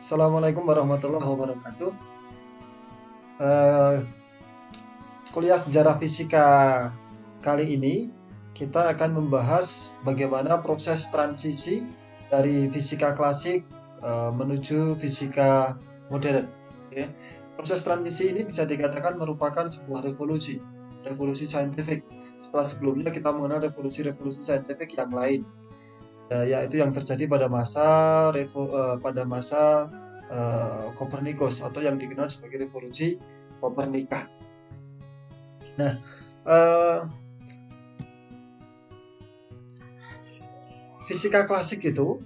Assalamualaikum warahmatullahi wabarakatuh. Eh, Kuliah sejarah fisika kali ini kita akan membahas bagaimana proses transisi dari fisika klasik menuju fisika modern. Ya. Proses transisi ini bisa dikatakan merupakan sebuah revolusi, revolusi saintifik. Setelah sebelumnya kita mengenal revolusi-revolusi saintifik yang lain, yaitu yang terjadi pada masa Kopernikus atau yang dikenal sebagai revolusi Kopernika. Nah, eh, fisika klasik itu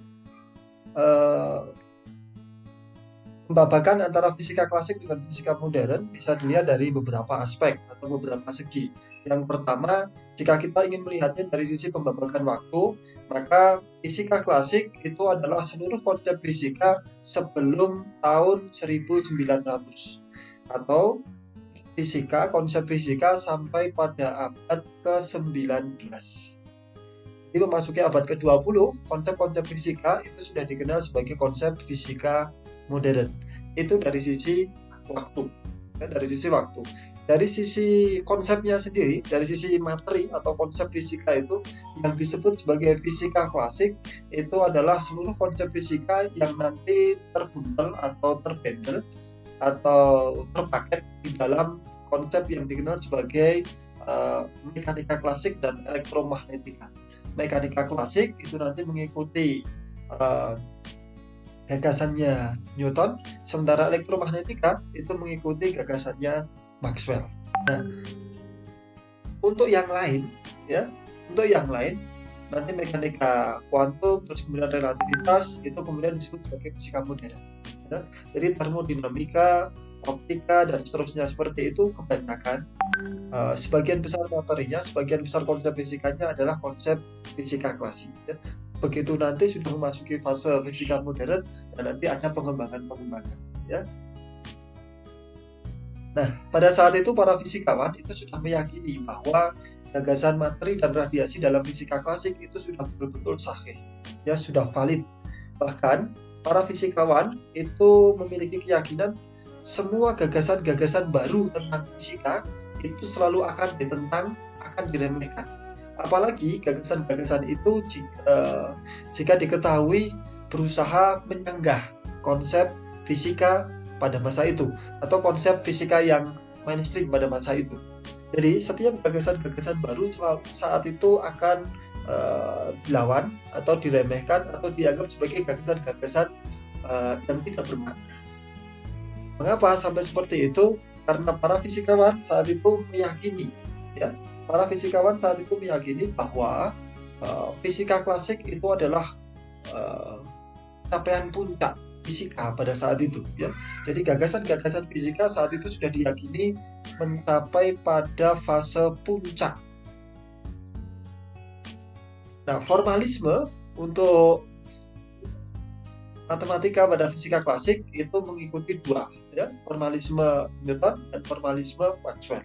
membabakan antara fisika klasik dengan fisika modern bisa dilihat dari beberapa aspek atau beberapa segi. Yang pertama, jika kita ingin melihatnya dari sisi pembabakan waktu, maka fisika klasik itu adalah seluruh konsep fisika sebelum tahun 1900 atau konsep fisika sampai pada abad ke-19. Jadi memasuki abad ke-20, konsep-konsep fisika itu sudah dikenal sebagai konsep fisika modern. Itu dari sisi waktu. Dari sisi konsepnya sendiri, dari sisi materi atau konsep fisika itu yang disebut sebagai fisika klasik itu adalah seluruh konsep fisika yang nanti terbundel atau terbendel atau terpaket di dalam konsep yang dikenal sebagai mekanika klasik dan elektromagnetika. Mekanika klasik itu nanti mengikuti gagasannya Newton, sementara elektromagnetika itu mengikuti gagasannya Maxwell. Nah, untuk yang lain nanti mekanika kuantum, terus kemudian relativitas itu kemudian disebut sebagai fisika modern. Ya. Jadi termodinamika, optika dan seterusnya seperti itu kebanyakan sebagian besar materinya, sebagian besar konsep fisikanya adalah konsep fisika klasik. Ya. Begitu nanti sudah memasuki fase fisika modern dan nanti ada pengembangan. Ya. Nah, pada saat itu para fisikawan itu sudah meyakini bahwa gagasan materi dan radiasi dalam fisika klasik itu sudah betul-betul sahih, ya sudah valid. Bahkan para fisikawan itu memiliki keyakinan semua gagasan-gagasan baru tentang fisika itu selalu akan ditentang, akan diremehkan. Apalagi gagasan-gagasan itu jika diketahui berusaha menyanggah konsep fisika pada masa itu atau konsep fisika yang mainstream pada masa itu. Jadi setiap gagasan-gagasan baru saat itu akan dilawan atau diremehkan atau dianggap sebagai gagasan-gagasan yang tidak bermakna. Mengapa sampai seperti itu? Karena para fisikawan saat itu meyakini bahwa fisika klasik itu adalah capaian puncak fisika pada saat itu, ya. Jadi gagasan-gagasan fisika saat itu sudah diyakini mencapai pada fase puncak. Nah, formalisme untuk matematika pada fisika klasik itu mengikuti dua, ya, formalisme Newton dan formalisme Maxwell.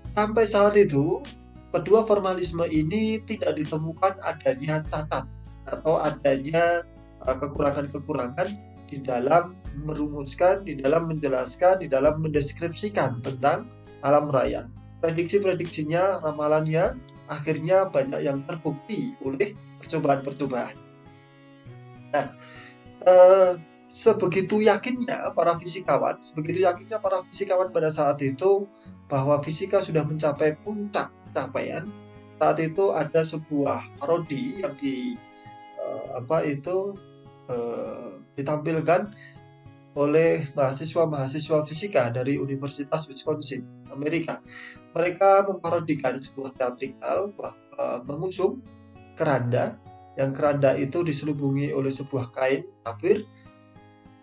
Sampai saat itu, kedua formalisme ini tidak ditemukan adanya cacat atau adanya kekurangan-kekurangan di dalam merumuskan, di dalam menjelaskan, di dalam mendeskripsikan tentang alam raya. Prediksi-prediksinya, ramalannya, akhirnya banyak yang terbukti oleh percobaan-percobaan. Nah, sebegitu yakinnya para fisikawan pada saat itu bahwa fisika sudah mencapai puncak capaian. Saat itu ada sebuah parodi yang ditampilkan oleh mahasiswa fisika dari Universitas Wisconsin, Amerika. Mereka memparodikan sebuah teatrikal mengusung keranda, yang keranda itu diselubungi oleh sebuah kain tabir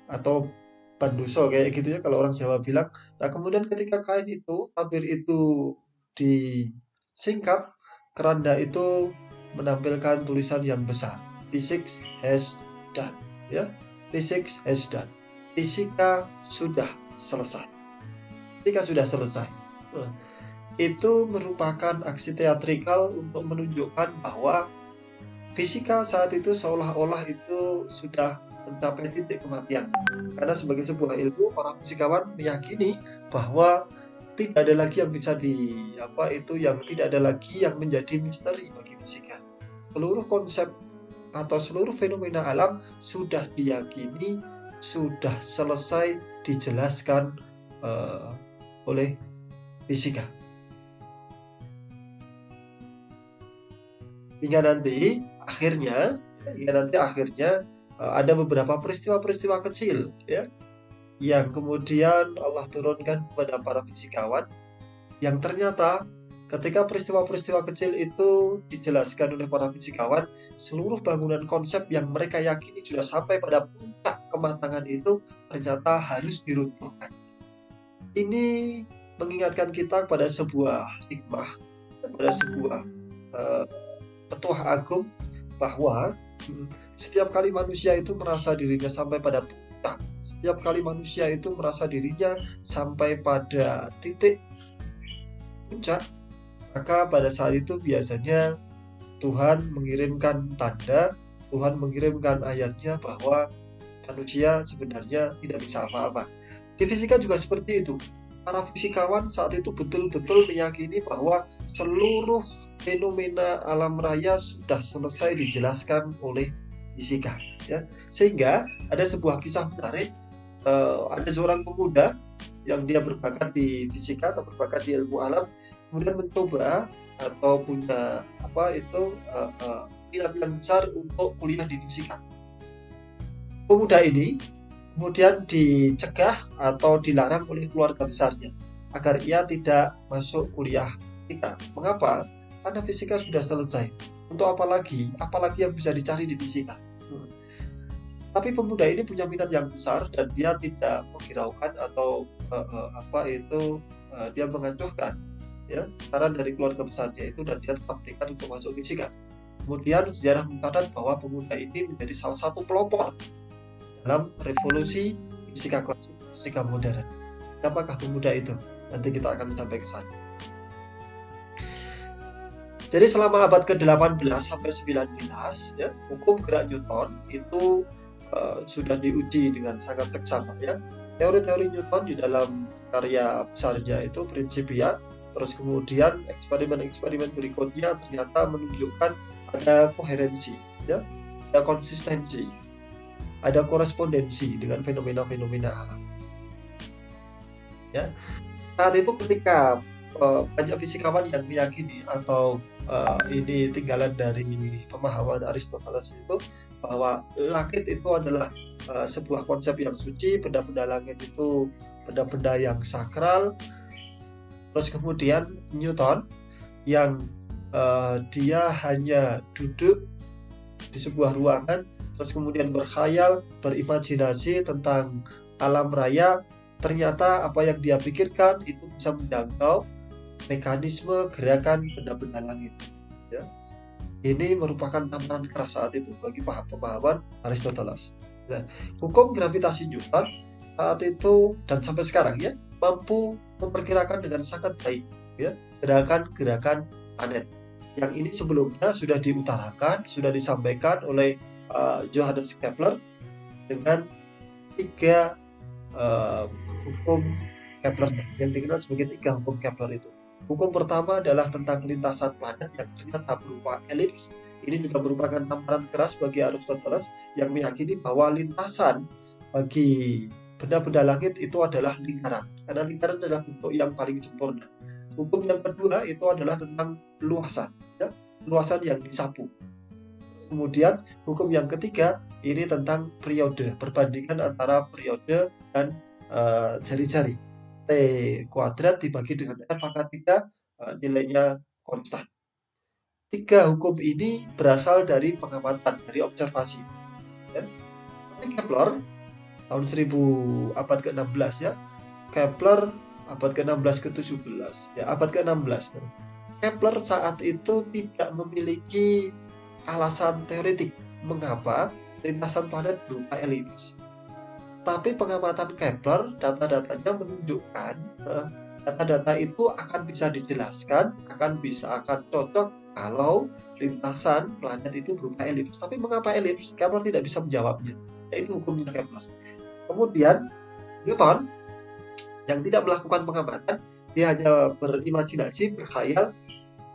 atau bandoso kayak gitu ya kalau orang Jawa bilang. Nah, kemudian ketika tabir itu disingkap, keranda itu menampilkan tulisan yang besar, Physics has done, ya. Physics has done. Fisika sudah selesai. Itu merupakan aksi teatrikal untuk menunjukkan bahwa fisika saat itu seolah-olah itu sudah mencapai titik kematian. Karena sebagai sebuah ilmu, para fisikawan meyakini bahwa tidak ada lagi yang bisa tidak ada lagi yang menjadi misteri bagi fisika. Seluruh konsep atau seluruh fenomena alam sudah diyakini, sudah selesai dijelaskan oleh fisika. Hingga nanti akhirnya ada beberapa peristiwa-peristiwa kecil ya yang kemudian Allah turunkan kepada para fisikawan, yang ternyata ketika peristiwa-peristiwa kecil itu dijelaskan oleh para fisikawan, seluruh bangunan konsep yang mereka yakini sudah sampai pada puncak kematangan itu ternyata harus diruntuhkan. Ini mengingatkan kita pada sebuah hikmah, pada sebuah petuah agung, bahwa setiap kali manusia itu merasa dirinya sampai pada puncak, setiap kali manusia itu merasa dirinya sampai pada titik puncak, maka pada saat itu biasanya Tuhan mengirimkan tanda, Tuhan mengirimkan ayatnya bahwa manusia sebenarnya tidak bisa apa-apa. Di fisika juga seperti itu. Para fisikawan saat itu betul-betul meyakini bahwa seluruh fenomena alam raya sudah selesai dijelaskan oleh fisika ya. Sehingga ada sebuah kisah menarik, ada seorang pemuda yang dia berbakat di fisika atau berbakat di ilmu alam, kemudian mencoba atau punya minat yang besar untuk kuliah di fisika. Pemuda ini kemudian dicegah atau dilarang oleh keluarga besarnya agar ia tidak masuk kuliah fisika. Mengapa? Karena fisika sudah selesai. Untuk apa lagi yang bisa dicari di fisika? Tapi pemuda ini punya minat yang besar dan dia tidak menghiraukan atau dia mengacuhkan ya saran dari keluarga besarnya itu, dan dia tetap nekat untuk masuk fisika. Kemudian sejarah mencatat bahwa pemuda ini menjadi salah satu pelopor dalam revolusi fisika klasik, fisika modern. Siapakah pemuda itu? Nanti kita akan sampai ke sana. Jadi selama abad ke-18 sampai 19 ya, hukum gerak Newton itu sudah diuji dengan sangat seksama ya. Teori-teori Newton di dalam karya besarnya itu Principia, terus kemudian eksperimen-eksperimen berikutnya ternyata menunjukkan ada koherensi ya, ada konsistensi, ada korespondensi dengan fenomena-fenomena alam. Ya. Saat itu ketika banyak fisikawan yang meyakini atau ini tinggalan dari pemahaman Aristoteles itu, bahwa langit itu adalah sebuah konsep yang suci, benda-benda langit itu benda-benda yang sakral. Terus kemudian Newton yang dia hanya duduk di sebuah ruangan, terus kemudian berkhayal, berimajinasi tentang alam raya, ternyata apa yang dia pikirkan itu bisa menjangkau mekanisme gerakan benda-benda langit ya. Ini merupakan tamparan keras saat itu bagi pemahaman Aristoteles. Nah, hukum gravitasi Newton saat itu dan sampai sekarang ya mampu memperkirakan dengan sangat baik ya gerakan-gerakan planet. Yang ini sebelumnya sudah diutarakan, sudah disampaikan oleh Johannes Kepler dengan 3 hukum Kepler yang dikenal sebagai 3 hukum Kepler itu. Hukum pertama adalah tentang lintasan planet yang ternyata berupa elips. Ini juga merupakan tamparan keras bagi Aristoteles yang meyakini bahwa lintasan bagi benda-benda langit itu adalah lingkaran, karena lingkaran adalah bentuk yang paling sempurna. Hukum yang kedua itu adalah tentang luasan, ya, luasan yang disapu. Kemudian hukum yang ketiga ini tentang periode, perbandingan antara periode dan jari-jari. T kuadrat dibagi dengan R pangkat 3 nilainya konstan. 3 hukum ini berasal dari pengamatan, dari observasi. Ya. Kepler tahun 1000 abad ke-16 ya. Kepler abad ke-16 ke-17 ya, abad ke-16. Kepler saat itu tidak memiliki alasan teoretik mengapa lintasan planet berupa elips. Tapi pengamatan Kepler, data-datanya menunjukkan data-data itu akan bisa dijelaskan, akan cocok kalau lintasan planet itu berupa elips. Tapi mengapa elips? Kepler tidak bisa menjawabnya. yaitu hukumnya Kepler. Kemudian Newton yang tidak melakukan pengamatan, dia hanya berimajinasi, berkhayal,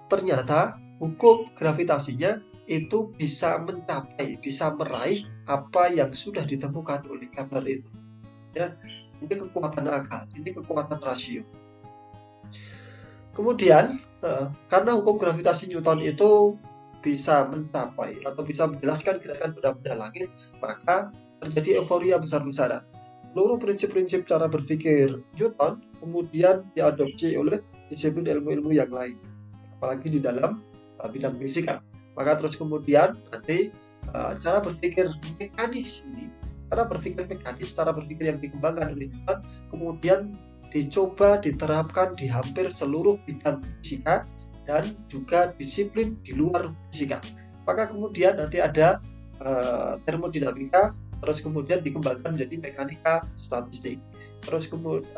ternyata hukum gravitasinya itu bisa mencapai, bisa meraih apa yang sudah ditemukan oleh Kepler itu. Ya, ini kekuatan akal, ini kekuatan rasio. Kemudian karena hukum gravitasi Newton itu bisa mencapai atau bisa menjelaskan gerakan benda-benda langit, maka terjadi euforia besar-besaran. Seluruh prinsip-prinsip cara berpikir Newton kemudian diadopsi oleh disiplin ilmu-ilmu yang lain, apalagi di dalam bidang fisika. Maka terus kemudian nanti cara berpikir mekanis ini, cara berpikir yang dikembangkan oleh Newton kemudian dicoba diterapkan di hampir seluruh bidang fisika dan juga disiplin di luar fisika. Maka kemudian nanti ada termodinamika, terus kemudian dikembangkan menjadi mekanika statistik. Terus kemudian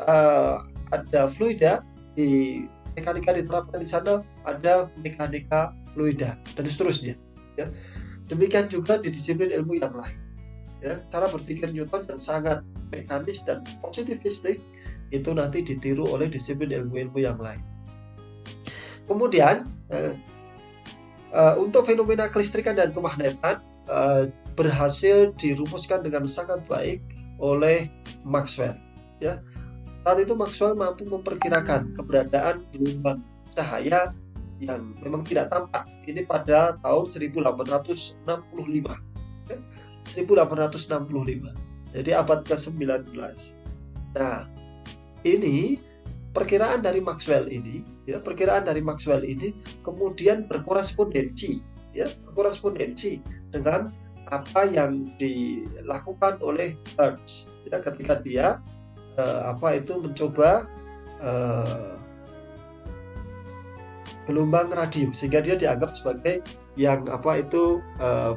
ada fluida, di mekanika diterapkan di sana, ada mekanika fluida dan seterusnya. Ya. Demikian juga di disiplin ilmu yang lain. Ya, cara berpikir Newton yang sangat mekanis dan positivistik itu nanti ditiru oleh disiplin ilmu-ilmu yang lain. Kemudian untuk fenomena kelistrikan dan kemagnetan berhasil dirumuskan dengan sangat baik oleh Maxwell. Ya, saat itu Maxwell mampu memperkirakan keberadaan gelombang cahaya yang memang tidak tampak. Ini pada tahun 1865. Ya, 1865. Jadi abad ke-19. Nah, ini perkiraan dari Maxwell ini kemudian berkorespondensi dengan apa yang dilakukan oleh Hertz ya, ketika dia mencoba gelombang radio, sehingga dia dianggap sebagai yang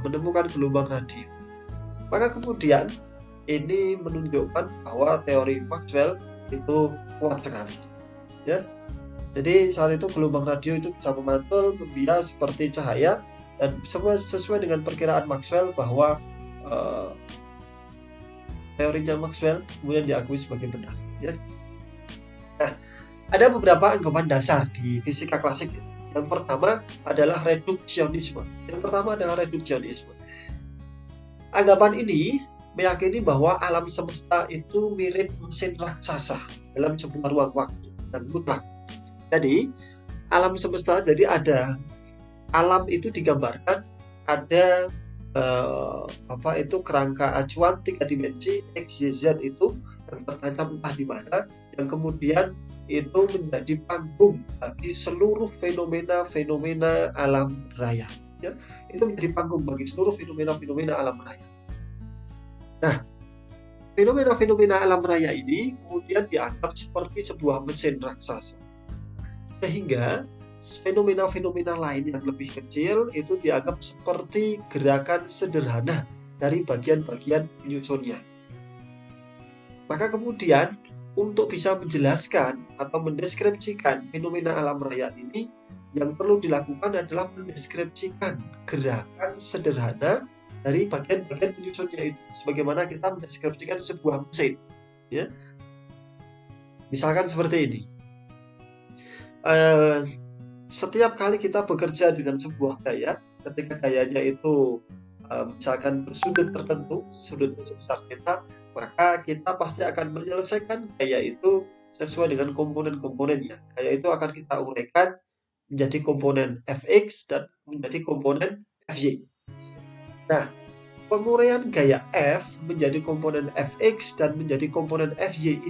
menemukan gelombang radio. Maka kemudian ini menunjukkan bahwa teori Maxwell itu kuat sekali. Ya, jadi saat itu gelombang radio itu bisa memantul, membias seperti cahaya, dan sesuai dengan perkiraan Maxwell bahwa teorinya Maxwell kemudian diakui sebagai benar. Ya. Nah, ada beberapa anggapan dasar di fisika klasik. Yang pertama adalah reduksionisme. Anggapan ini meyakini bahwa alam semesta itu mirip mesin raksasa dalam sebuah ruang waktu dan mutlak. Jadi alam semesta, jadi ada alam itu digambarkan ada kerangka acuan 3 dimensi X, Y, Z itu yang tertancap entah di mana, yang kemudian itu menjadi panggung bagi seluruh fenomena-fenomena alam raya. Ya, itu menjadi panggung bagi seluruh fenomena-fenomena alam raya. Nah, fenomena-fenomena alam raya ini kemudian dianggap seperti sebuah mesin raksasa. Sehingga fenomena-fenomena lain yang lebih kecil itu dianggap seperti gerakan sederhana dari bagian-bagian penyusunnya. Maka kemudian untuk bisa menjelaskan atau mendeskripsikan fenomena alam raya ini, yang perlu dilakukan adalah mendeskripsikan gerakan sederhana dari bagian-bagian penyusunnya itu, sebagaimana kita mendeskripsikan sebuah mesin. Ya. Misalkan seperti ini. Setiap kali kita bekerja dengan sebuah gaya, ketika gayanya itu misalkan bersudut tertentu, sudutnya sebesar θ, maka kita pasti akan menyelesaikan gaya itu sesuai dengan komponen-komponennya. Gaya itu akan kita uraikan menjadi komponen Fx dan menjadi komponen Fy. Nah, penguraian gaya F menjadi komponen Fx dan menjadi komponen Fy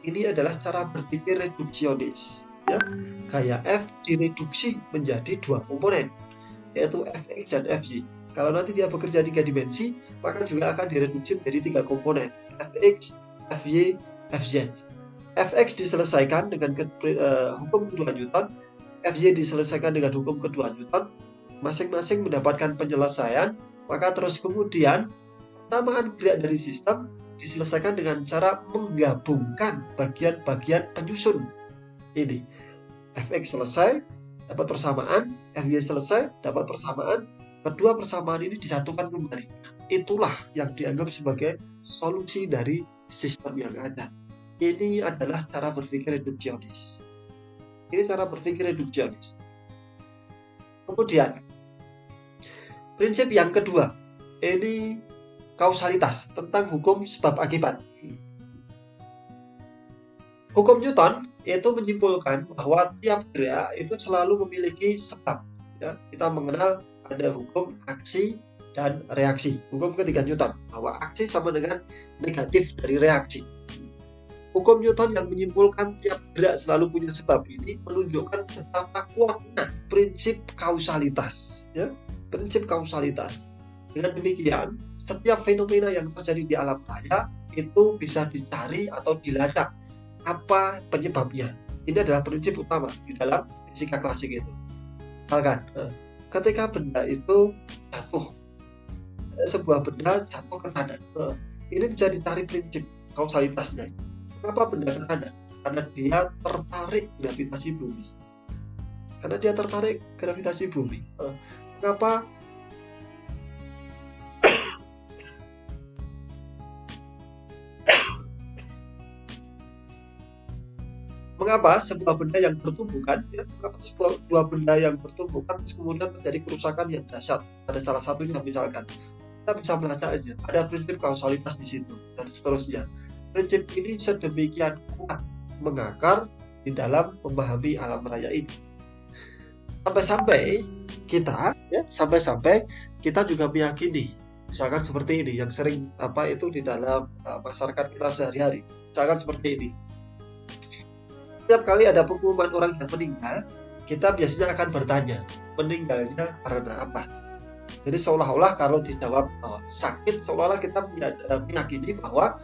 ini adalah cara berpikir reduksionis. Ya, gaya F direduksi menjadi 2 komponen, yaitu Fx dan Fy. Kalau nanti dia bekerja 3 dimensi, maka juga akan direduksi menjadi 3 komponen, Fx, Fy, Fz. Fx diselesaikan dengan hukum kedua Newton, Fy diselesaikan dengan hukum kedua Newton, masing-masing mendapatkan penyelesaian. Maka terus kemudian persamaan gerak dari sistem diselesaikan dengan cara menggabungkan bagian-bagian penyusun ini. Fx selesai, dapat persamaan, Fy selesai, dapat persamaan, kedua persamaan ini disatukan kembali. Itulah yang dianggap sebagai solusi dari sistem yang ada. Ini adalah cara berpikir reduksionis. Ini cara berpikir reduksionis. Kemudian, prinsip yang kedua, ini kausalitas, tentang hukum sebab akibat. Hukum Newton itu menyimpulkan bahwa tiap gerak itu selalu memiliki sebab. Ya, kita mengenal ada hukum aksi dan reaksi. Hukum ketiga Newton, bahwa aksi sama dengan negatif dari reaksi. Hukum Newton yang menyimpulkan tiap gerak selalu punya sebab ini menunjukkan betapa kuatnya prinsip kausalitas. Ya, prinsip kausalitas. Dengan demikian, setiap fenomena yang terjadi di alam raya itu bisa dicari atau dilacak apa penyebabnya. Ini adalah prinsip utama di dalam fisika klasik itu. Misalkan, ketika benda itu jatuh, sebuah benda jatuh ke tanah, ini bisa dicari prinsip kausalitasnya. Kenapa benda ke tanah? Karena dia tertarik gravitasi bumi. Kenapa? Mengapa sebuah benda yang bertumbukan, mengapa sebuah benda yang bertumbukan kemudian terjadi kerusakan yang dahsyat pada salah satunya, misalkan kita bisa melacak aja, ada prinsip kausalitas di situ dan seterusnya. Prinsip ini sedemikian kuat mengakar di dalam memahami alam raya ini. Sampai-sampai kita juga meyakini, misalkan seperti ini yang sering itu di dalam masyarakat kita sehari-hari, misalkan seperti ini. Setiap kali ada pengumuman orang yang meninggal, kita biasanya akan bertanya, meninggalnya karena apa? Jadi seolah-olah kalau dijawab sakit, seolah-olah kita meyakini bahwa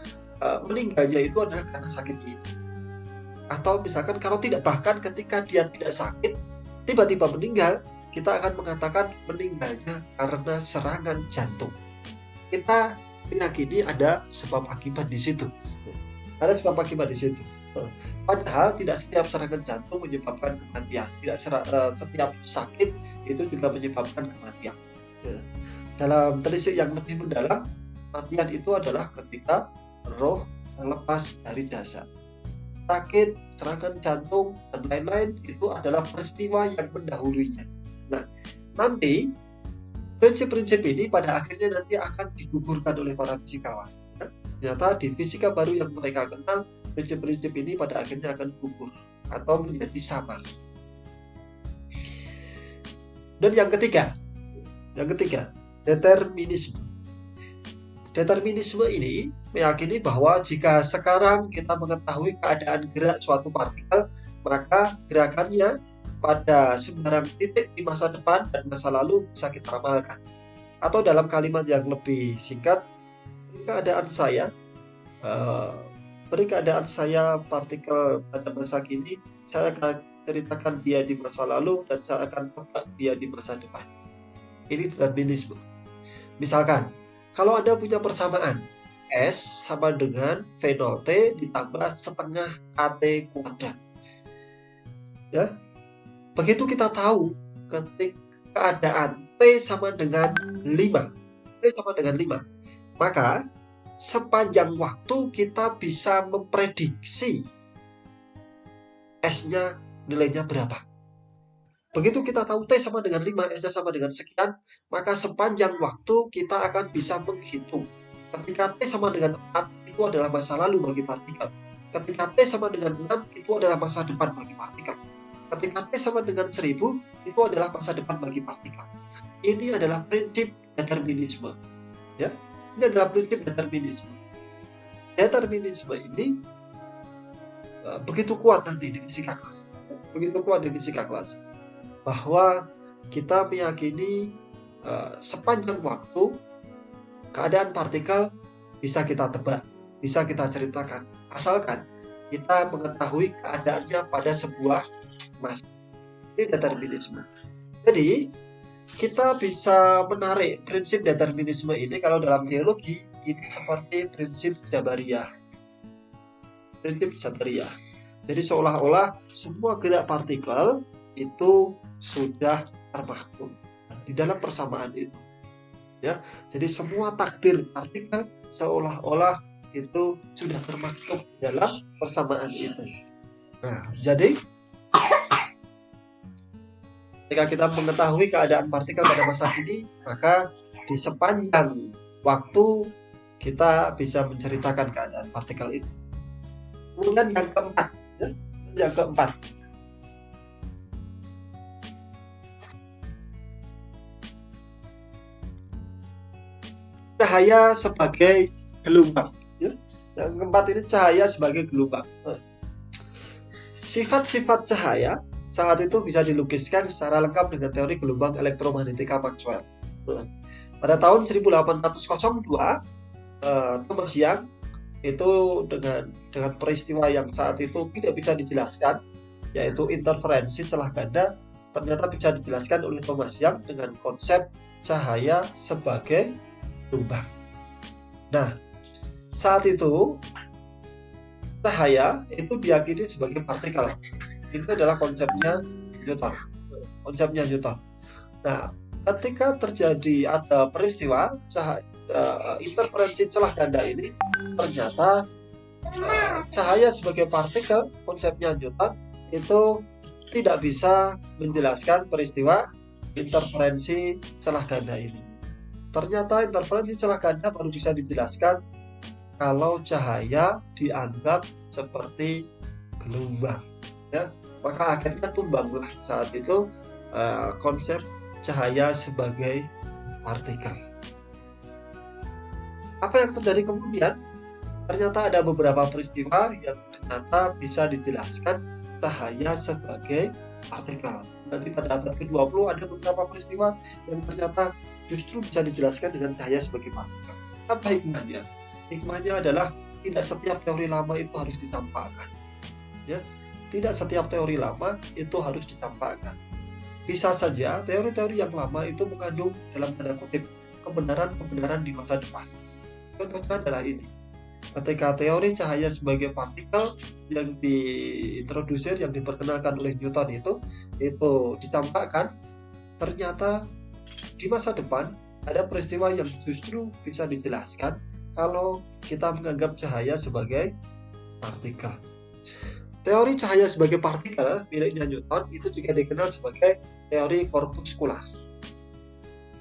meninggalnya itu adalah karena sakit ini. Atau misalkan kalau tidak, bahkan ketika dia tidak sakit, tiba-tiba meninggal, kita akan mengatakan meninggalnya karena serangan jantung. Kita meyakini ada sebab akibat di situ. Ada sebab akibat di situ. Padahal tidak setiap serangan jantung menyebabkan kematian. Tidak setiap sakit itu juga menyebabkan kematian. Dalam telisik yang lebih mendalam, kematian itu adalah ketika roh lepas dari jasad. Sakit, serangan jantung, dan lain-lain itu adalah peristiwa yang mendahulunya. Nah, nanti prinsip-prinsip ini pada akhirnya nanti akan digugurkan oleh para fisikawan. Ternyata di fisika baru yang mereka kenal, prinsip-prinsip ini pada akhirnya akan gugur atau menjadi samar. Dan yang ketiga, determinisme. Determinisme ini meyakini bahwa jika sekarang kita mengetahui keadaan gerak suatu partikel, maka gerakannya pada sembarang titik di masa depan dan masa lalu bisa kita ramalkan. Atau dalam kalimat yang lebih singkat, beri keadaan saya partikel pada masa kini, saya akan ceritakan dia di masa lalu dan saya akan tebak dia di masa depan. Ini determinisme. Misalkan, kalau Anda punya persamaan S sama dengan V0 T ditambah setengah AT kuadrat. Ya, begitu kita tahu ketika keadaan T sama dengan 5, maka sepanjang waktu kita bisa memprediksi S-nya nilainya berapa. Begitu kita tahu T sama dengan 5, S-nya sama dengan sekian, maka sepanjang waktu kita akan bisa menghitung. Ketika T sama dengan 4, itu adalah masa lalu bagi partikel. Ketika T sama dengan 6, itu adalah masa depan bagi partikel. Ketika T sama dengan 1000, itu adalah masa depan bagi partikel. Ini adalah prinsip determinisme. Ya, ini adalah prinsip determinisme. Determinisme ini begitu kuat nanti di fisika klasik. Bahwa kita meyakini sepanjang waktu keadaan partikel bisa kita tebak, bisa kita ceritakan, asalkan kita mengetahui keadaannya pada sebuah masa. Ini determinisme. Jadi kita bisa menarik prinsip determinisme ini kalau dalam geologi ini seperti prinsip Jabariyah. Jadi seolah-olah semua gerak partikel itu sudah termaktub. di dalam persamaan itu. Ya, jadi semua takdir partikel seolah-olah itu sudah termaktub dalam persamaan itu. Nah, jadi ketika kita mengetahui keadaan partikel pada masa kini, maka di sepanjang waktu kita bisa menceritakan keadaan partikel itu. Kemudian yang keempat, cahaya sebagai gelombang. Yang keempat ini cahaya sebagai gelombang. Sifat-sifat cahaya saat itu bisa dilukiskan secara lengkap dengan teori gelombang elektromagnetika Maxwell. Pada tahun 1802, Thomas Young itu dengan peristiwa yang saat itu tidak bisa dijelaskan, yaitu interferensi celah ganda, ternyata bisa dijelaskan oleh Thomas Young dengan konsep cahaya sebagai gelombang. Nah, saat itu cahaya itu diyakini sebagai partikel. Ini adalah konsepnya Newton. Nah, ketika terjadi ada peristiwa interferensi celah ganda ini, ternyata cahaya sebagai partikel, konsepnya Newton itu tidak bisa menjelaskan peristiwa interferensi celah ganda ini. Ternyata interferensi celah ganda baru bisa dijelaskan kalau cahaya dianggap seperti gelombang. Ya, maka akhirnya tumbanglah saat itu konsep cahaya sebagai partikel. Apa yang terjadi kemudian? Ternyata ada beberapa peristiwa yang ternyata bisa dijelaskan cahaya sebagai partikel. Nanti pada abad ke-20 ada beberapa peristiwa yang ternyata justru bisa dijelaskan dengan cahaya sebagai partikel. Apa hikmahnya? Hikmahnya adalah tidak setiap teori lama itu harus ditampakkan. Ya, tidak setiap teori lama itu harus ditampakkan. Bisa saja teori-teori yang lama itu mengandung dalam tanda kutip kebenaran-kebenaran di masa depan. Contohnya adalah ini. Ketika teori cahaya sebagai partikel yang diintroduksi, yang diperkenalkan oleh Newton itu ditampakkan, ternyata di masa depan ada peristiwa yang justru bisa dijelaskan kalau kita menganggap cahaya sebagai partikel. Teori cahaya sebagai partikel miliknya Newton itu juga dikenal sebagai teori korpuskular.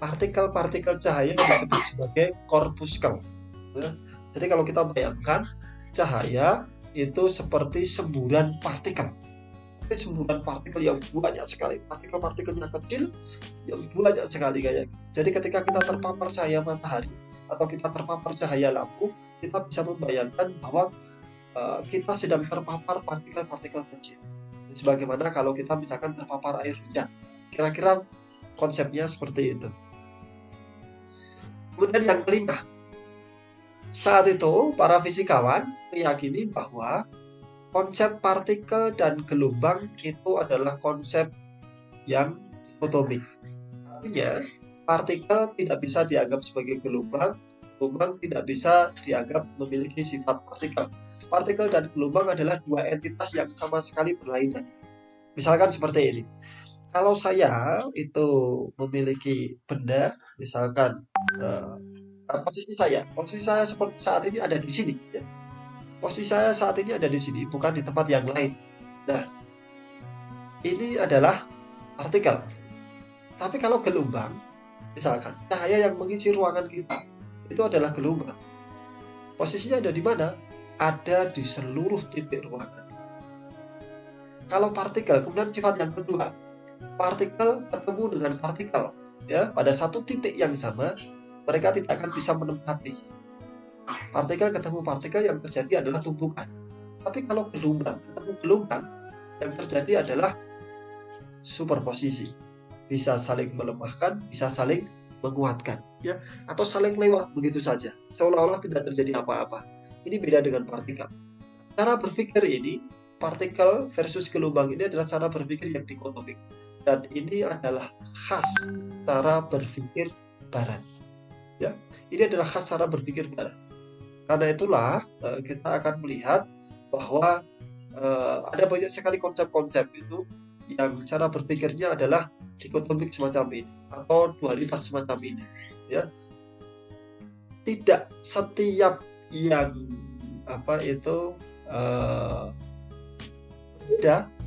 Partikel-partikel cahaya disebut sebagai korpuskel. Jadi kalau kita bayangkan cahaya itu seperti semburan partikel. Semburan partikel yang banyak sekali, partikel-partikelnya kecil yang banyak sekali kayak. Jadi ketika kita terpapar cahaya matahari atau kita terpapar cahaya lampu, kita bisa membayangkan bahwa kita sedang terpapar partikel-partikel kecil. Sebagaimana kalau kita misalkan terpapar air hujan. Kira-kira konsepnya seperti itu. Kemudian yang kelima, saat itu para fisikawan meyakini bahwa konsep partikel dan gelombang itu adalah konsep yang dikotomik. Artinya, partikel tidak bisa dianggap sebagai gelombang, gelombang tidak bisa dianggap memiliki sifat partikel. Partikel dan gelombang adalah dua entitas yang sama sekali berlainan. Misalkan seperti ini. Kalau saya itu memiliki benda, misalkan posisi saya seperti saat ini ada di sini. Ya. Posisi saya saat ini ada di sini, bukan di tempat yang lain. Nah, ini adalah partikel. Tapi kalau gelombang, misalkan cahaya yang mengisi ruangan kita, itu adalah gelombang. Posisinya ada di mana? Ada di seluruh titik ruangan. Kalau partikel, kemudian sifat yang kedua, partikel ketemu dengan partikel, ya, pada satu titik yang sama, mereka tidak akan bisa menempati. Partikel ketemu partikel, yang terjadi adalah tumpukan. Tapi kalau gelombang ketemu gelombang, yang terjadi adalah superposisi. Bisa saling melemahkan, bisa saling menguatkan, ya, atau saling lewat begitu saja, seolah-olah tidak terjadi apa-apa. Ini beda dengan partikel. Cara berpikir ini, partikel versus gelombang ini adalah cara berpikir yang dikotomik. Dan ini adalah khas cara berpikir Barat. Ya, ini adalah khas cara berpikir Barat. Karena itulah kita akan melihat bahwa ada banyak sekali konsep-konsep itu yang cara berpikirnya adalah dikotomik semacam ini atau dualitas semacam ini, ya. Tidak setiap yang berbeda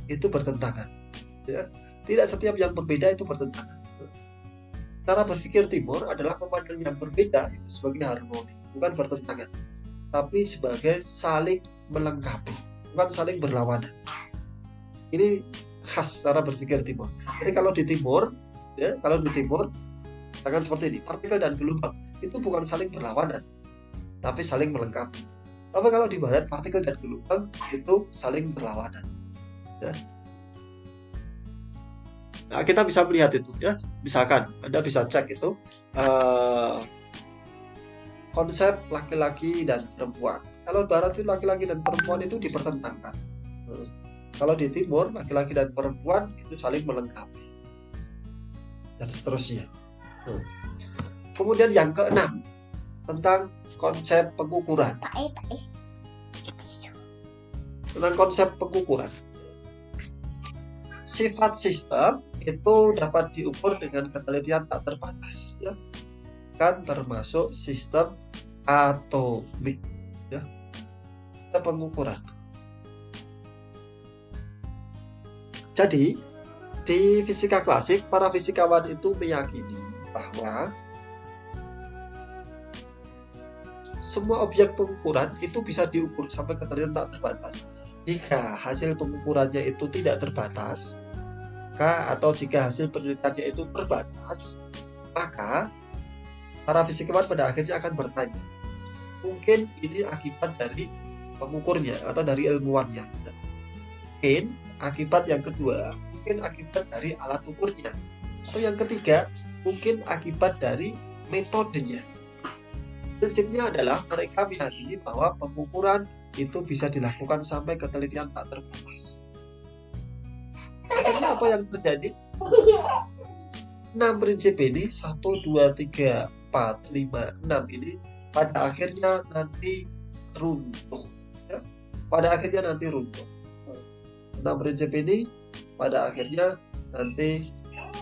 itu bertentangan, ya. Tidak setiap yang berbeda itu bertentangan. Cara berpikir timur adalah memandang yang berbeda itu sebagai harmoni, bukan bertentangan, tapi sebagai saling melengkapi, bukan saling berlawanan. Ini khas cara berpikir timur. Jadi kalau di timur, misalkan seperti ini, partikel dan gelombang itu bukan saling berlawanan, tapi saling melengkapi. Tapi kalau di barat, partikel dan gelombang itu saling berlawanan, ya. Nah, kita bisa melihat itu, ya. Misalkan Anda bisa cek itu konsep laki-laki dan perempuan. Kalau barat itu laki-laki dan perempuan itu dipertentangkan. Kalau di timur, laki-laki dan perempuan itu saling melengkapi, dan seterusnya. Kemudian yang keenam, tentang konsep pengukuran. Tentang konsep pengukuran. Sifat sistem itu dapat diukur dengan ketelitian tak terbatas, ya. Kan termasuk sistem atomik, ya. Pengukuran. Jadi, di fisika klasik, para fisikawan itu meyakini bahwa semua objek pengukuran itu bisa diukur sampai ketelitian tak terbatas. Jika hasil pengukurannya itu tidak terbatas, atau jika hasil penelitiannya itu terbatas, maka para fisikawan pada akhirnya akan bertanya, mungkin ini akibat dari pengukurnya atau dari ilmuwannya. Mungkin akibat yang kedua, mungkin akibat dari alat ukurnya. Atau yang ketiga, mungkin akibat dari metodenya. Prinsipnya adalah mereka meyakini bahwa pengukuran itu bisa dilakukan sampai ketelitian tak terbatas. Akhirnya apa yang terjadi? 6 prinsip ini, 1, 2, 3, 4, 5, 6 ini pada akhirnya nanti runtuh, ya? Pada akhirnya nanti runtuh. 6 prinsip ini pada akhirnya nanti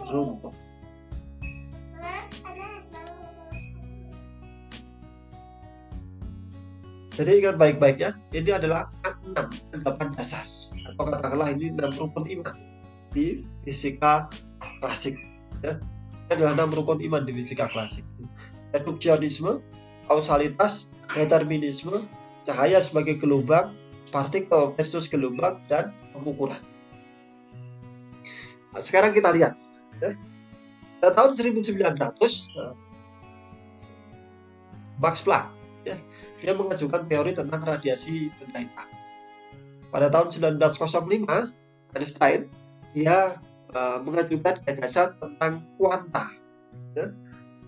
runtuh. Jadi ingat baik-baik, ya, ini adalah 6 anggapan dasar, atau katakanlah ini 6 rukun iman di fisika klasik, ya. Ini adalah 6 rukun iman di fisika klasik. Reduksionisme, kausalitas, determinisme, cahaya sebagai gelombang, partikel versus gelombang, dan pengukuran. Nah, sekarang kita lihat, ya. Pada tahun 1900 Max Planck, ya, dia mengajukan teori tentang radiasi benda hitam. Pada tahun 1905 Einstein dia mengajukan gagasan tentang kuanta, ya,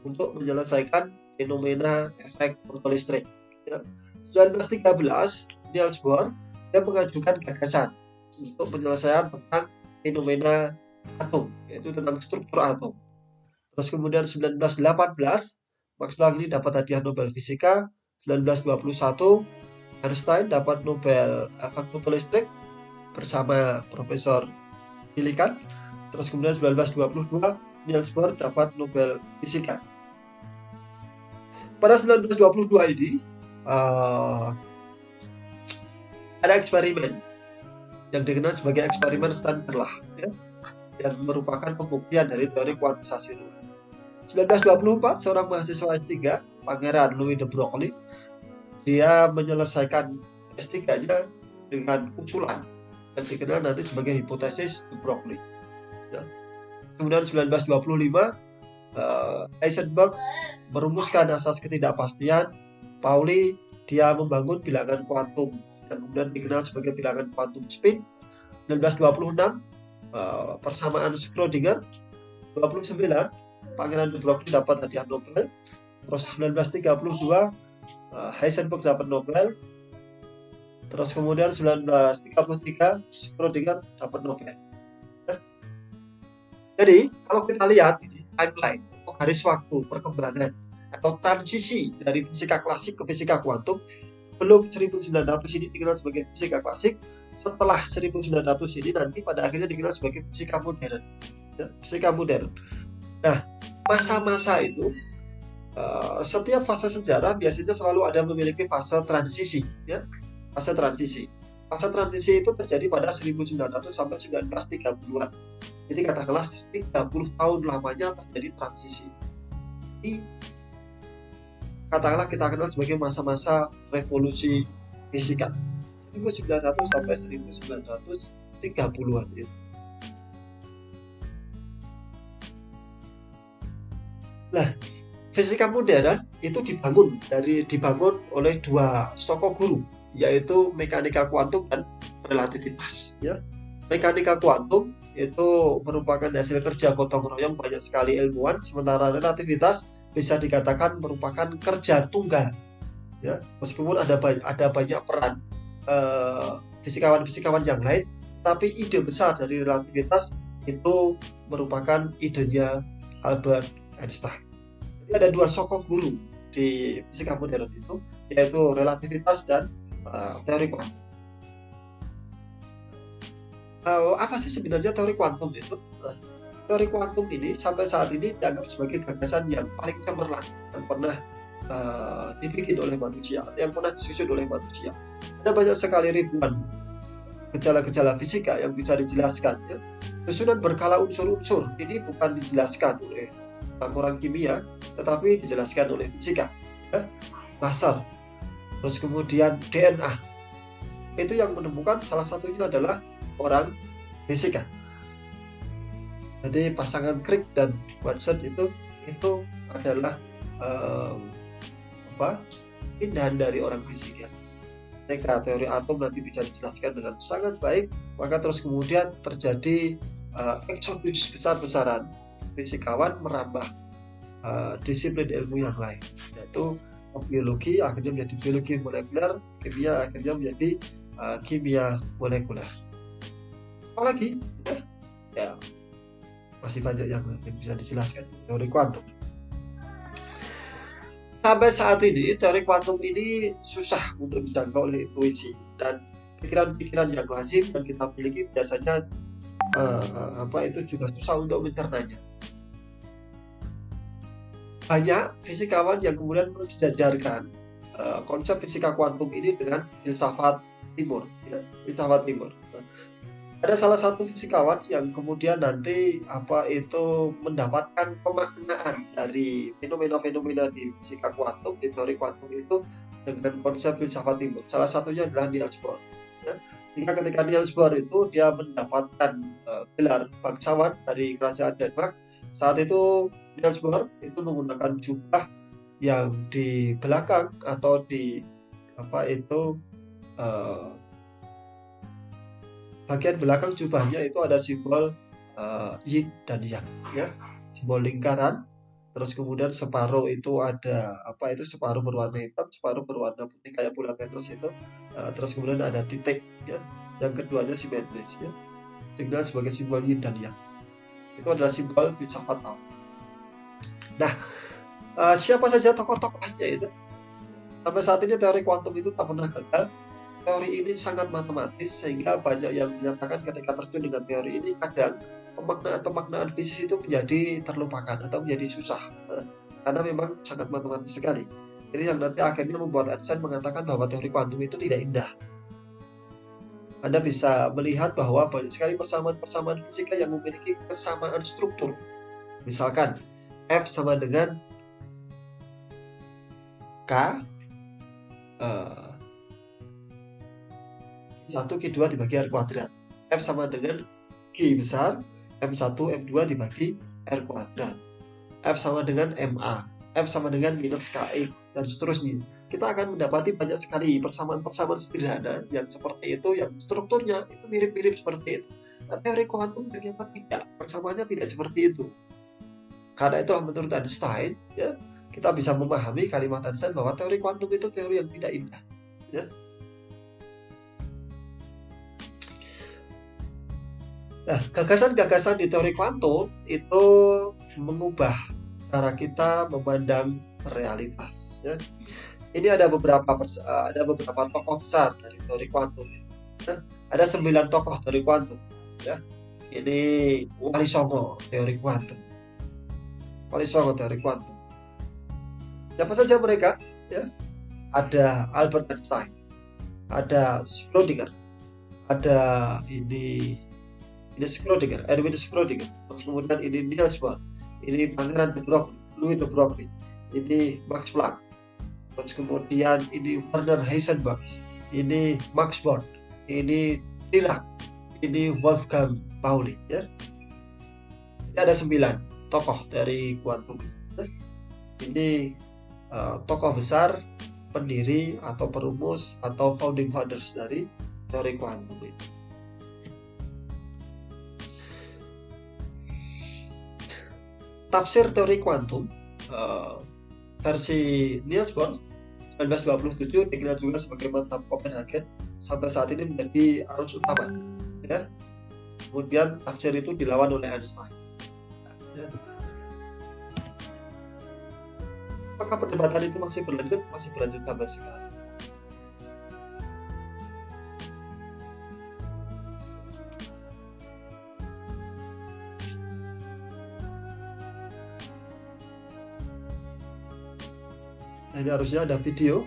untuk menyelesaikan fenomena efek fotolistrik, ya. 1913 Niels Bohr dia mengajukan gagasan untuk penyelesaian tentang fenomena atom, yaitu tentang struktur atom. Terus kemudian 1918 Max Planck ini dapat hadiah Nobel Fisika. 1921 Einstein dapat Nobel efek fotolistrik bersama Profesor Millikan. Terus kemudian 1922 Niels Bohr dapat Nobel Fisika. Pada 1922 ini ada eksperimen yang dikenal sebagai eksperimen Stern-Gerlach, ya, yang merupakan pembuktian dari teori kuantisasi ruang. 1924 seorang mahasiswa S3 Pangeran Louis de Broglie dia menyelesaikan S3-nya dengan usulan yang dikenal nanti sebagai hipotesis de Broglie, ya. Kemudian 1925 Heisenberg merumuskan asas ketidakpastian. Pauli dia membangun bilangan kuantum yang kemudian dikenal sebagai bilangan kuantum spin. 1926 persamaan Schrödinger. 29 Pangeran de Broglie dapat hadiah Nobel. Terus 1932 Heisenberg dapat Nobel. Terus kemudian 1933 Schrödinger dapat Nobel. Jadi kalau kita lihat ini timeline atau garis waktu perkembangan atau transisi dari fisika klasik ke fisika kuantum, belum 1900 ini dikenal sebagai fisika klasik, setelah 1900 ini nanti pada akhirnya dikenal sebagai fisika modern. ya, fisika modern. Nah, masa-masa itu setiap fase sejarah biasanya selalu ada memiliki fase transisi, ya, fase transisi. Fase transisi itu terjadi pada 1900 sampai 1930-an. Jadi katakanlah 30 tahun lamanya terjadi transisi. Ini katakanlah kita kenal sebagai masa-masa revolusi fisika 1900 sampai 1930-an itu. Nah, fisika modern itu dibangun oleh dua sosok guru, yaitu mekanika kuantum dan relativitas. Ya. Mekanika kuantum itu merupakan hasil kerja gotong royong banyak sekali ilmuwan, sementara relativitas bisa dikatakan merupakan kerja tunggal. Ya, meskipun ada banyak peran fisikawan-fisikawan yang lain, tapi ide besar dari relativitas itu merupakan idenya Albert Einstein. Jadi ada dua sosok guru di fisika modern itu, yaitu relativitas dan teori kuantum. Apa sih sebenarnya teori kuantum itu? Teori kuantum ini sampai saat ini dianggap sebagai gagasan yang paling cemerlang yang pernah dibikin oleh manusia, yang pernah disusun oleh manusia. Ada banyak sekali ribuan gejala-gejala fisika yang bisa dijelaskan. Ya. Susunan berkala unsur-unsur ini bukan dijelaskan oleh orang-orang kimia, tetapi dijelaskan oleh fisika. Ya. Laser, terus kemudian DNA. Itu yang menemukan salah satunya adalah orang fisika. Jadi pasangan Crick dan Watson itu adalah pindahan dari orang fisika. Ketika teori atom nanti bisa dijelaskan dengan sangat baik, maka terus kemudian terjadi eksodus besar-besaran fisikawan merambah disiplin ilmu yang lain, yaitu biologi akhirnya menjadi biologi molekuler, kimia akhirnya menjadi kimia molekuler. Apalagi ya masih banyak yang bisa dijelaskan teori kuantum. Sampai saat ini teori kuantum ini susah untuk dijangkau oleh intuisi, dan pikiran-pikiran yang lazim yang kita miliki biasanya itu juga susah untuk mencernanya. Banyak fisikawan yang kemudian mensejajarkan konsep fisika kuantum ini dengan filsafat timur, ya, filsafat timur. Ada salah satu fisikawan yang kemudian nanti mendapatkan pemaknaan dari fenomena-fenomena di fisika kuantum, di teori kuantum itu dengan konsep filsafat timur. Salah satunya adalah Niels Bohr. Ya. Sehingga ketika Niels Bohr itu dia mendapatkan gelar bangsawan dari kerajaan Denmark, saat itu Niels Bohr itu menggunakan jubah yang di belakang atau di bagian belakang jubahnya itu ada simbol yin dan yang, ya, simbol lingkaran. Terus kemudian separuh itu ada separuh berwarna hitam, separuh berwarna putih kayak bulan tetes itu. Terus kemudian ada titik, ya, yang keduanya simetris, ya, dikenal sebagai simbol yin dan yang. Itu adalah simbol filsafat atom. Nah, siapa saja tokoh-tokohnya itu? Sampai saat ini teori kuantum itu tak pernah gagal. Teori ini sangat matematis sehingga banyak yang menyatakan ketika terjun dengan teori ini kadang pemaknaan fisik itu menjadi terlupakan atau menjadi susah karena memang sangat matematis sekali. Jadi yang nanti akhirnya membuat Einstein mengatakan bahwa teori kuantum itu tidak indah. Anda bisa melihat bahwa banyak sekali persamaan-persamaan fisika yang memiliki kesamaan struktur. Misalkan F sama dengan K 1Q2 dibagi R kuadrat. F sama dengan G besar, M1, M2 dibagi R kuadrat. F sama dengan MA, F sama dengan minus KX, dan seterusnya. Kita akan mendapati banyak sekali persamaan-persamaan sederhana yang seperti itu, yang strukturnya itu mirip-mirip seperti itu. Nah, teori kuantum ternyata tidak, persamaannya tidak seperti itu. Karena itulah menurut Einstein, ya, kita bisa memahami kalimat Einstein bahwa teori kuantum itu teori yang tidak indah. Ya. Nah, gagasan-gagasan di teori kuantum itu mengubah cara kita memandang realitas. Ya. Ini ada beberapa tokoh besar dari teori kuantum. Ya. Ada 9 tokoh teori kuantum. Ya. Ini Wali Songo teori kuantum. Wali Songo teori kuantum. Siapa saja mereka? Ya, ada Albert Einstein, ada Schrödinger, ada ini Schrödinger, Erwin Schrödinger. Terus kemudian ini Niels Bohr, ini Pangeran de Broglie, Louis de Broglie, ini Max Planck. Terus kemudian ini Werner Heisenberg, ini Max Born, ini Dirac, ini Wolfgang Pauli. Ya. Ini ada 9 tokoh dari kuantum. Ini tokoh besar, pendiri atau perumus atau founding fathers dari teori kuantum ini. Tafsir teori kuantum versi Niels Bohr 1927 dikenal juga sebagai mantap Copenhagen, sampai saat ini menjadi arus utama. Ya. Kemudian tafsir itu dilawan oleh Einstein. Ya. Apakah perdebatan itu masih berlanjut? Masih berlanjut sampai sekarang. Ini harusnya ada video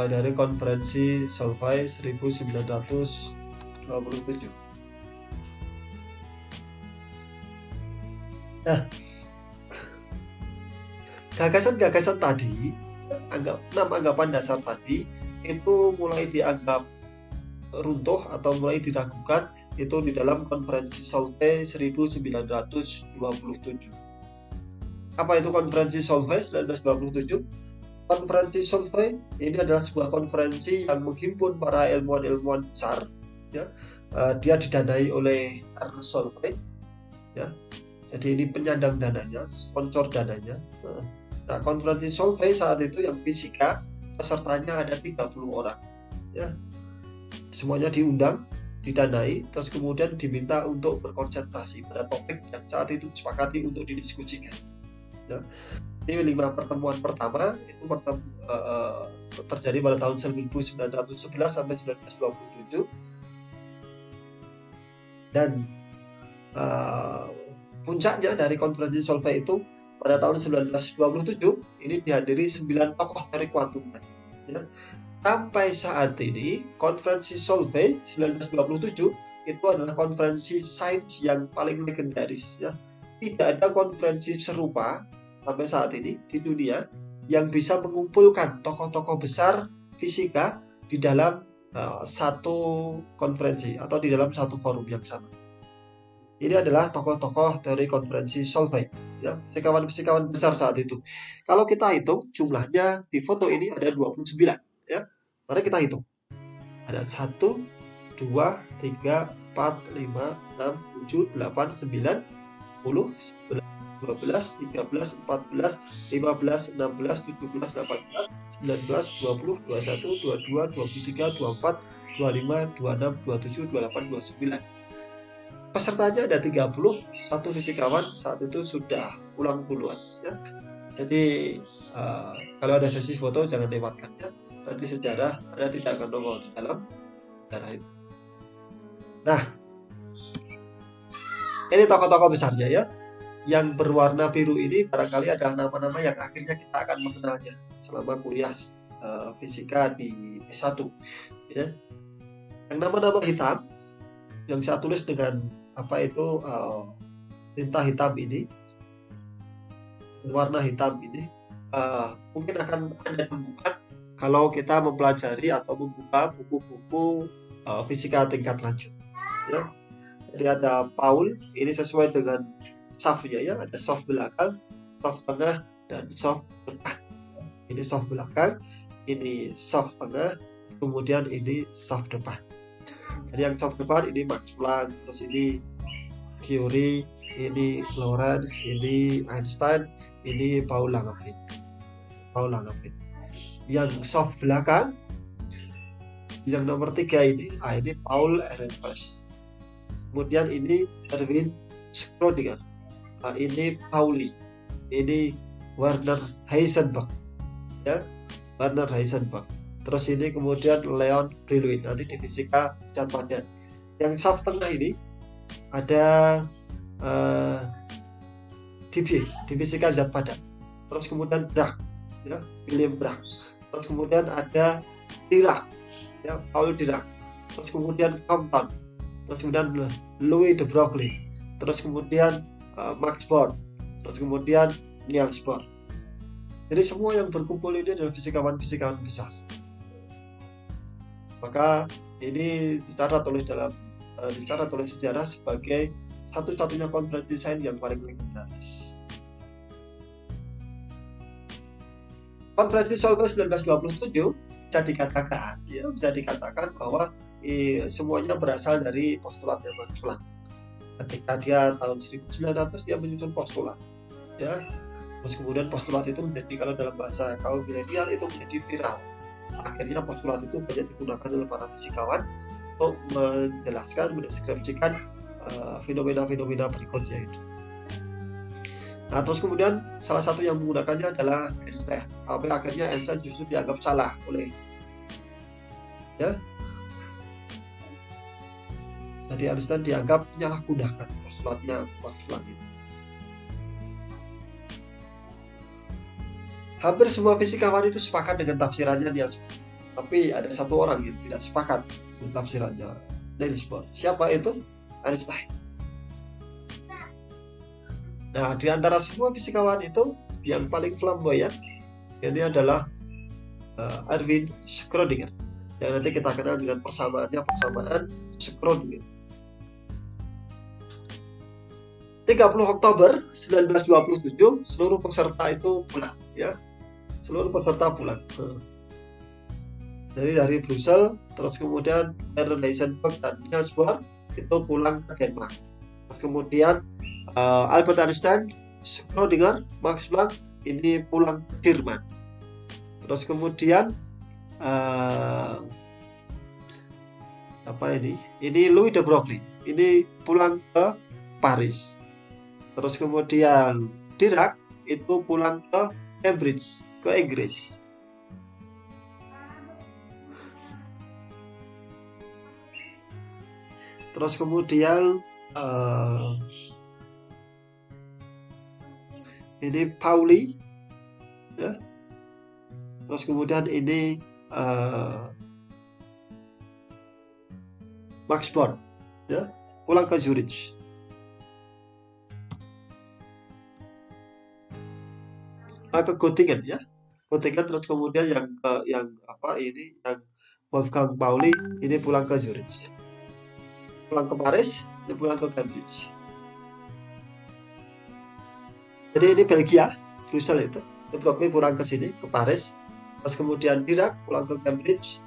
dari konferensi Solvay 1927. Nah, gagasan-gagasan tadi, 6 anggapan dasar tadi itu mulai dianggap runtuh atau mulai diragukan itu di dalam konferensi Solvay 1927. Apa itu konferensi Solvay 1927? Konferensi Solvay ini adalah sebuah konferensi yang menghimpun para ilmuwan-ilmuwan besar. Ya. Dia didanai oleh Ernest Solvay. Ya. Jadi ini penyandang dananya, sponsor dananya. Nah, konferensi Solvay saat itu yang fisika pesertanya ada 30 orang. Ya. Semuanya diundang, didanai, terus kemudian diminta untuk berkonsentrasi pada topik yang saat itu disepakati untuk didiskusikan. Ya. Ini 5 pertemuan pertama itu terjadi pada tahun 1911 sampai 1927, dan puncaknya dari konferensi Solvay itu pada tahun 1927 ini dihadiri 9 tokoh teori kuantum. Ya. Sampai saat ini konferensi Solvay 1927 itu adalah konferensi sains yang paling legendaris. Ya. Tidak ada konferensi serupa sampai saat ini di dunia yang bisa mengumpulkan tokoh-tokoh besar fisika di dalam satu konferensi atau di dalam satu forum yang sama. Ini adalah tokoh-tokoh teori konferensi Solvay, ya, fisikawan-fisikawan besar saat itu. Kalau kita hitung jumlahnya di foto ini ada 29, ya. Mari kita hitung. Ada 1, 2, 3, 4, 5, 6, 7, 8, 9, 10, 11, 12, 13, 14, 15, 16, 17, 18, 19, 20, 21, 22, 23, 24, 25, 26, 27, 28, 29. Pesertanya ada 30, satu fisikawan saat itu sudah pulang duluan. Ya. Jadi kalau ada sesi foto jangan lewatkan, ya. Nanti sejarah Anda tidak akan nongol di dalam sejarah itu. Nah, ini tokoh-tokoh besarnya, ya. Yang berwarna biru ini barangkali adalah nama-nama yang akhirnya kita akan mengenalnya selama kuliah fisika di S1. Ya. Yang nama-nama hitam yang saya tulis dengan tinta hitam ini, warna hitam ini, mungkin akan Anda temukan kalau kita mempelajari atau membuka buku-buku fisika tingkat lanjut. Ya. Jadi ada Paul, ini sesuai dengan shaft-nya, ya, ada shaft belakang, shaft tengah, dan shaft depan. Ini shaft belakang, ini shaft tengah, kemudian ini shaft depan. Jadi yang shaft depan ini Max Planck, terus ini Curie, ini Lorentz, ini Einstein, ini Paul Langevin. Yang shaft belakang, yang nomor 3 ini Paul Ehrenfest. Kemudian ini Erwin Schrödinger. Ini Pauli, ini Werner Heisenberg, ya, Werner Heisenberg. Terus ini kemudian Leon Brillouin, nanti di fisika zat padat. Yang shaft tengah ini ada di fisika zat padat. Terus kemudian Bragg, ya, William Bragg. Terus kemudian ada Dirac, ya, Paul Dirac. Terus kemudian Compton. Terus kemudian Louis de Broglie. Terus kemudian Max Born. Terus kemudian Niels Bohr. Jadi semua yang berkumpul ini adalah fisikawan-fisikawan besar. Maka ini dicatat oleh sejarah sebagai satu-satunya konferensi sains yang paling legendaris. Konferensi Solvay 1927 bisa dikatakan bahwa semuanya berasal dari postulatnya Max Planck. Ketika dia tahun 1900 dia menyusun postulat, ya. Terus kemudian postulat itu menjadi, kalau dalam bahasa kaum milenial itu menjadi viral. Akhirnya postulat itu banyak digunakan oleh para fisikawan untuk menjelaskan, mendeskripsikan fenomena-fenomena berikutnya itu. Nah, terus kemudian salah satu yang menggunakannya adalah Einstein. Sampai akhirnya Einstein justru dianggap salah oleh, ya. Jadi Einstein dianggap menyalahgunakan postulatnya Max Planck itu. Hampir semua fisikawan itu sepakat dengan tafsirannya Niels Bohr. Tapi ada satu orang yang tidak sepakat dengan tafsirannya Niels Bohr. Siapa itu? Einstein. Nah, di antara semua fisikawan itu yang paling flamboyan ini adalah Erwin Schrödinger. Yang nanti kita kenal dengan persamaan Schrödinger. 30 Oktober 1927 seluruh peserta itu pulang, ya. Seluruh peserta pulang. Jadi dari Brussels, terus kemudian Werner Heisenberg dan Niels Bohr itu pulang ke Denmark. Terus kemudian Albert Einstein, Schrödinger, Max Planck ini pulang ke Jerman. Terus kemudian Ini Louis de Broglie ini pulang ke Paris. Terus kemudian Dirac itu pulang ke Cambridge, ke Inggris. Terus kemudian ini Pauli, ya. Terus kemudian ini Max Born, ya, pulang ke Zurich. Ke Göttingen, ya, Göttingen. Terus kemudian yang Wolfgang Pauli ini pulang ke Zurich, pulang ke Paris, dia pulang ke Cambridge. Jadi ini Belgia, Brussels itu. De Broglie pulang ke sini, ke Paris. Terus kemudian Dirac pulang ke Cambridge.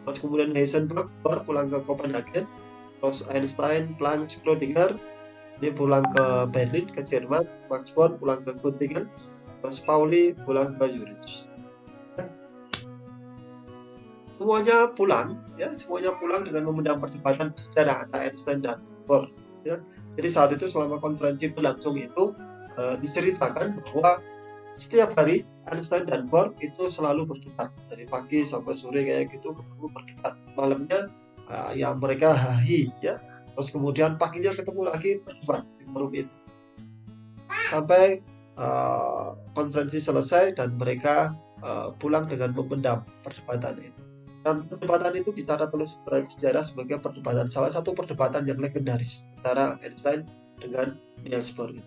Terus kemudian Heisenberg pulang ke Copenhagen. Terus Einstein, Planck, Schrödinger ini pulang ke Berlin, ke Jerman. Max Born pulang ke Göttingen. Terus Pauli pulang ke Zurich. Semuanya pulang, ya, semuanya pulang dengan memendam perdebatan sejarah antara Einstein dan Bohr, ya. Jadi saat itu selama konferensi berlangsung itu diceritakan bahwa setiap hari Einstein dan Bohr itu selalu berdebat dari pagi sampai sore kayak gitu, ketemu berdebat. Malamnya ya mereka hahi, ya. Terus kemudian paginya ketemu lagi berdebat di forum itu sampai konferensi selesai dan mereka pulang dengan memendam perdebatan itu. Dan perdebatan itu dicatat oleh sejarah sebagai salah satu perdebatan yang legendaris antara Einstein dengan Niels Bohr.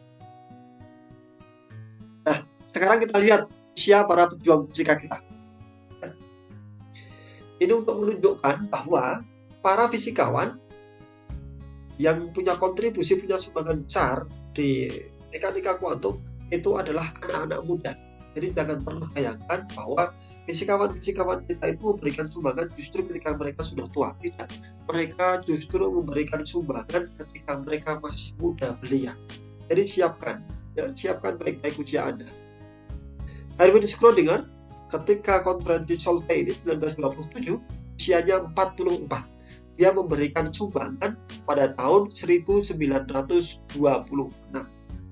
Nah, sekarang kita lihat usia para pejuang fisika kita. Ini untuk menunjukkan bahwa para fisikawan yang punya kontribusi, punya sumbangan besar di mekanika kuantum itu adalah anak-anak muda. Jadi jangan pernah bayangkan bahwa fisikawan-fisikawan kita itu memberikan sumbangan justru ketika mereka sudah tua. Tidak, mereka justru memberikan sumbangan ketika mereka masih muda belia. Jadi siapkan baik-baik usia Anda. Erwin Schrödinger ketika konferensi Solvay ini 1927 usianya 44. Dia memberikan sumbangan pada tahun 1926.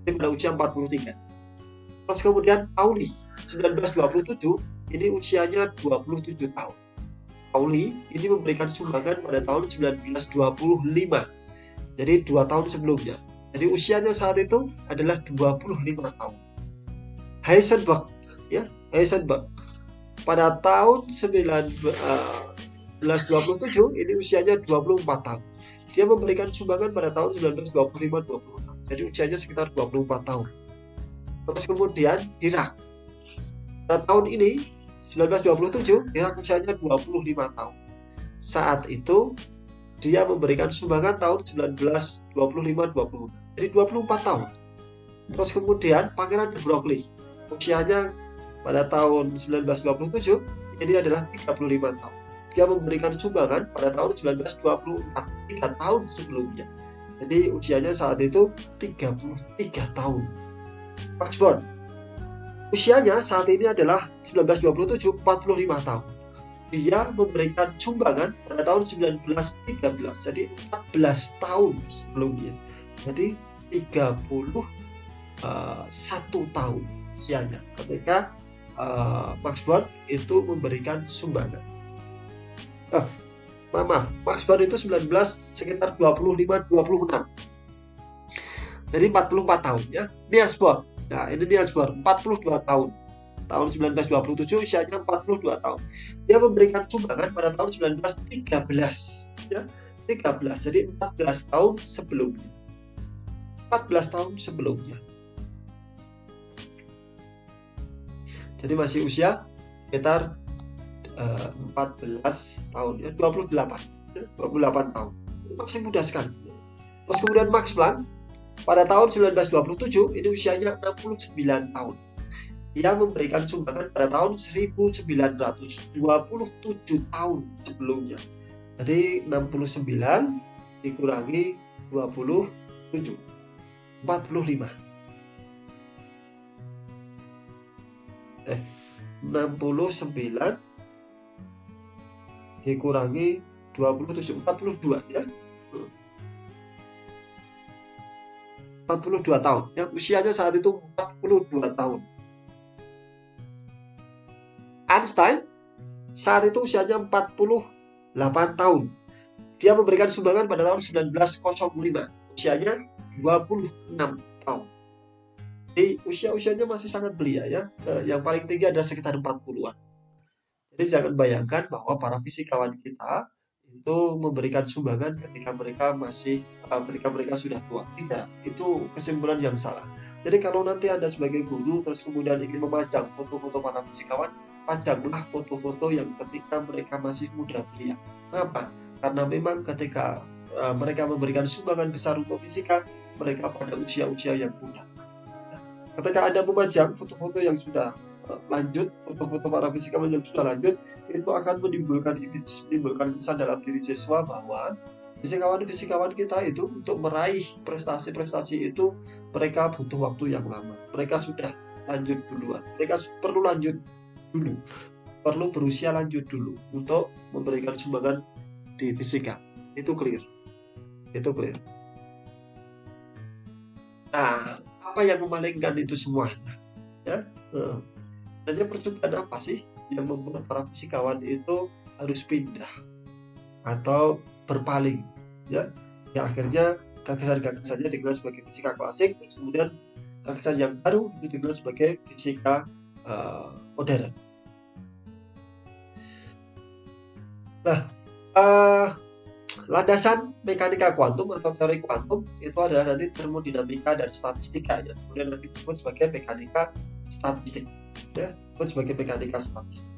Ini pada usia 43. Terus kemudian Pauli 1927 ini usianya 27 tahun. Pauli ini memberikan sumbangan pada tahun 1925. Jadi 2 tahun sebelumnya. Jadi usianya saat itu adalah 25 tahun. Heisenberg, ya, Heisenberg pada tahun 1927 ini usianya 24 tahun. Dia memberikan sumbangan pada tahun 1925-26. Jadi usianya sekitar 24 tahun. Terus kemudian Dirac. Pada tahun ini 1927 Dirac usianya 25 tahun. Saat itu dia memberikan sumbangan tahun 1925-26. Jadi 24 tahun. Terus kemudian Pangeran de Broglie usianya pada tahun 1927 ini adalah 35 tahun. Dia memberikan sumbangan pada tahun 1924, 3 tahun sebelumnya. Jadi usianya saat itu 33 tahun. Max Born usianya saat ini adalah 1927, 45 tahun. Dia memberikan sumbangan pada tahun 1913, jadi 14 tahun sebelumnya. Jadi 31 tahun usianya ketika Max Born itu memberikan sumbangan. Max Born itu sekitar 25-26. Jadi 44 tahun ya. Niels Bohr. Nah, ini Niels Bohr 42 tahun. Tahun 1927 usianya 42 tahun. Dia memberikan sumbangan pada tahun 1913 ya. 13. Jadi 14 tahun sebelumnya. 14 tahun sebelumnya. Jadi masih usia sekitar 14 tahun ya, 28 tahun. Masih muda sekali. Terus kemudian Max Planck pada tahun 1927 ini usianya 69 tahun. Dia memberikan sumbangan pada tahun 1927 tahun sebelumnya. Jadi 69 dikurangi 27, 45. 69 dikurangi 27, 42 ya. 42 tahun. Yang usianya saat itu 42 tahun. Einstein saat itu usianya 48 tahun. Dia memberikan sumbangan pada tahun 1905. Usianya 26 tahun. Jadi usia-usianya masih sangat belia ya. Yang paling tinggi adalah sekitar 40-an. Jadi jangan bayangkan bahwa para fisikawan kita itu memberikan sumbangan ketika mereka sudah tua. Tidak, itu kesimpulan yang salah. Jadi kalau nanti Anda sebagai guru terus kemudian ingin memajang foto-foto para fisikawan, pajanglah foto-foto yang ketika mereka masih muda belia. Mengapa? Karena memang ketika mereka memberikan sumbangan besar untuk fisika, mereka pada usia-usia yang muda. Ketika Anda memajang foto-foto yang sudah lanjut, foto-foto para fisikawan yang sudah lanjut, itu akan menimbulkan kesan dalam diri siswa bahwa fisikawan kita itu untuk meraih prestasi-prestasi itu mereka butuh waktu yang lama. Mereka sudah lanjut duluan. Mereka perlu lanjut dulu. Perlu berusia lanjut dulu untuk memberikan sumbangan di fisika. Itu clear. Nah, apa yang memalingkan itu semuanya? Ya, sebenarnya percobaan apa sih yang membuat para fisikawan itu harus pindah atau berpaling? Ya, yang akhirnya gagasan-gagasannya dikenal sebagai fisika klasik, terus kemudian gagasan yang baru itu dikenal sebagai fisika modern. Nah, landasan mekanika kuantum atau teori kuantum itu adalah nanti termodinamika dan statistika ya. Kemudian nanti disebut sebagai mekanika statistik ya, disebut sebagai mekanika statistik.